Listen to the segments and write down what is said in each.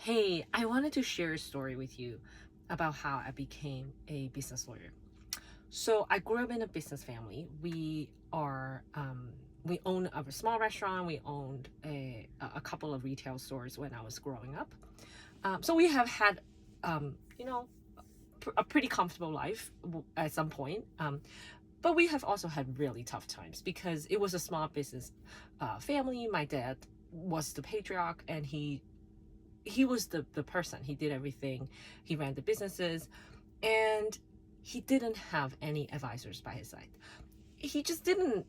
Hey, I wanted to share a story with you about how I became a business lawyer. So I grew up in a business family. We own a small restaurant. We owned a couple of retail stores when I was growing up. So we have had, um, you know, a pretty comfortable life at some point. But we have also had really tough times because it was a small business family. My dad was the patriarch, and he was the person. He did everything. He ran the businesses, and he didn't have any advisors by his side. He just didn't.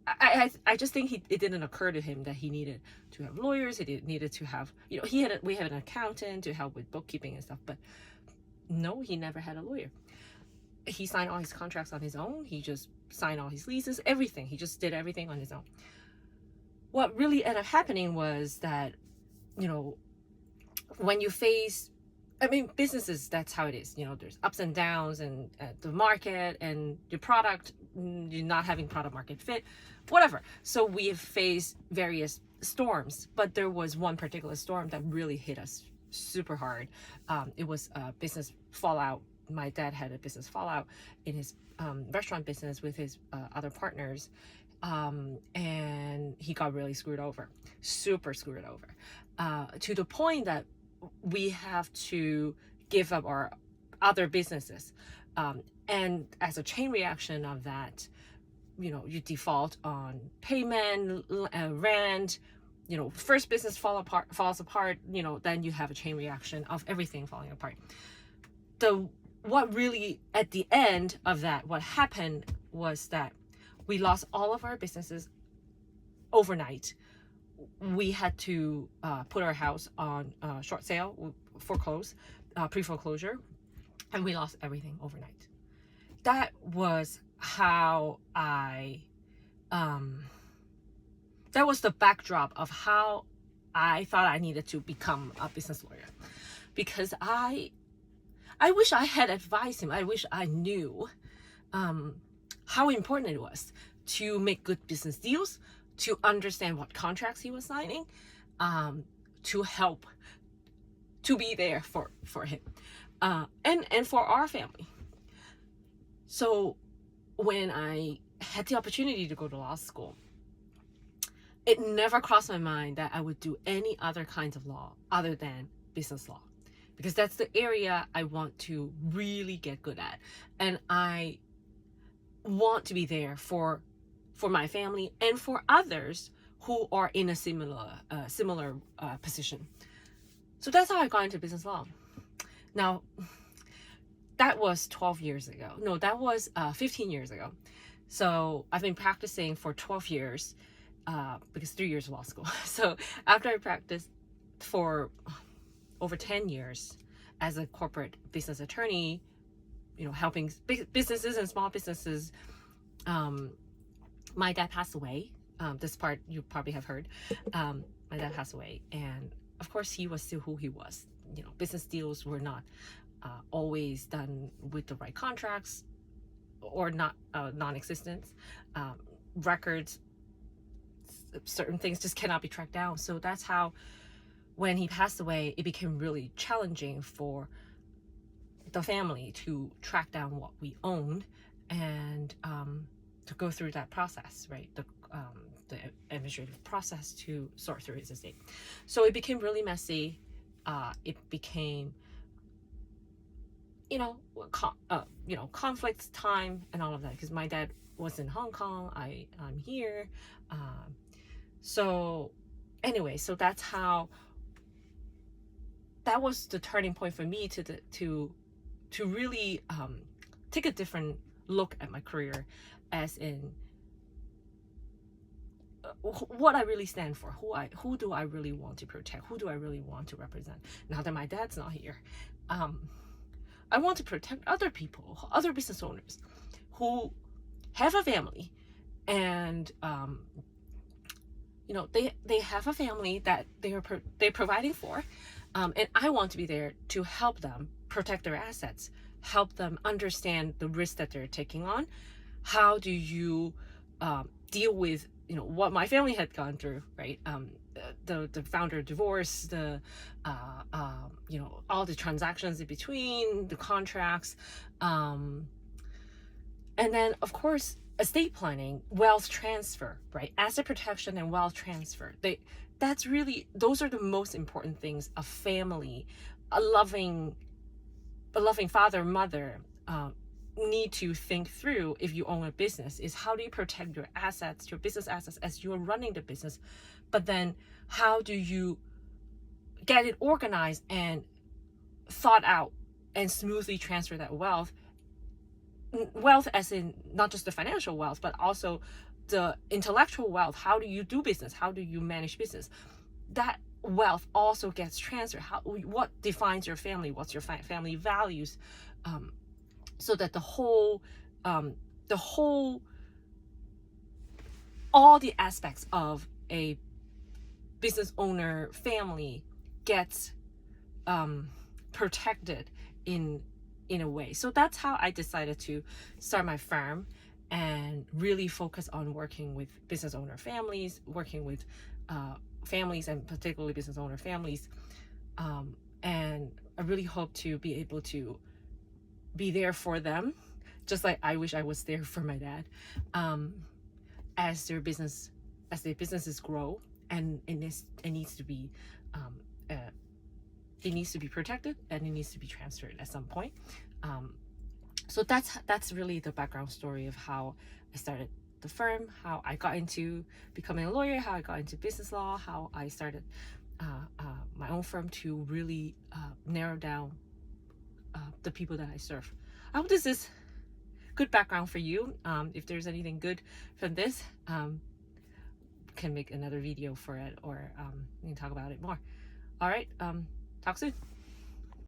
I just think it didn't occur to him that he needed to have lawyers. Needed to have, we had an accountant to help with bookkeeping and stuff. But no, he never had a lawyer. He signed all his contracts on his own. He just signed all his leases, everything. He just did everything on his own. What really ended up happening was that, you know, when you face, I mean, businesses, that's how it is. There's ups and downs, and the market and your product, you're not having product market fit, whatever. So we have faced various storms, but there was one particular storm that really hit us super hard. It was a business fallout. My dad had a business fallout in his restaurant business with his other partners. And he got really screwed over, super screwed over, to the point that we have to give up our other businesses. And as a chain reaction of that, you default on payment, rent. First business falls apart. Then you have a chain reaction of everything falling apart. What really at the end of that, what happened was that we lost all of our businesses overnight. We had to put our house on short sale, foreclose, pre-foreclosure, and we lost everything overnight. That was how that was the backdrop of how I thought I needed to become a business lawyer, because I wish I had advised him. I wish I knew how important it was to make good business deals, to understand what contracts he was signing, to help, to be there for him, and for our family. So when I had the opportunity to go to law school, it never crossed my mind that I would do any other kinds of law other than business law, because that's the area I want to really get good at. And I want to be there for my family and for others who are in a similar position. So that's how I got into business law. Now, that was 12 years ago. No, that was 15 years ago. So I've been practicing for 12 years, because 3 years of law school. So after I practiced for over 10 years as a corporate business attorney, helping businesses and small businesses, my dad passed away. This part you probably have heard. My dad passed away, and of course he was still who he was. Business deals were not always done with the right contracts, or not non-existent. Records, certain things just cannot be tracked down. So that's how, when he passed away, it became really challenging for the family to track down what we owned, and to go through that process, right? The administrative process to sort through his estate. So it became really messy. It became, conflicts time and all of that, because my dad was in Hong Kong. I'm here. So anyway, so that was the turning point for me to really take a different look at my career, as in what I really stand for, who do I really want to protect, who do I really want to represent. Now that my dad's not here, I want to protect other people, other business owners who have a family, and they have a family that they're providing for, and I want to be there to help them protect their assets, help them understand the risk that they're taking on. How do you deal with you know, what my family had gone through, right? The founder divorce, the you know, all the transactions in between, the contracts, and then of course estate planning, wealth transfer, right? Asset protection and wealth transfer. That's really, those are the most important things a family, a loving father, mother, need to think through if you own a business, is how do you protect your assets, your business assets, as you're running the business, but then how do you get it organized and thought out and smoothly transfer that wealth as in not just the financial wealth, but also the intellectual wealth. How do you do business? How do you manage business? That wealth also gets transferred. What defines your family? What's your family values? So that the whole, all the aspects of a business owner family gets protected in a way. So that's how I decided to start my firm and really focus on working with business owner families, working with families, and particularly business owner families. And I really hope to be able to be there for them, just like I wish I was there for my dad, as their businesses grow, and it needs to be protected, and it needs to be transferred at some point. So that's really the background story of how I started the firm, how I got into becoming a lawyer, how I got into business law, how I started my own firm to really narrow down the people that I serve. I hope this is good background for you. If there's anything good from this, can make another video for it, or we can talk about it more. All right, talk soon.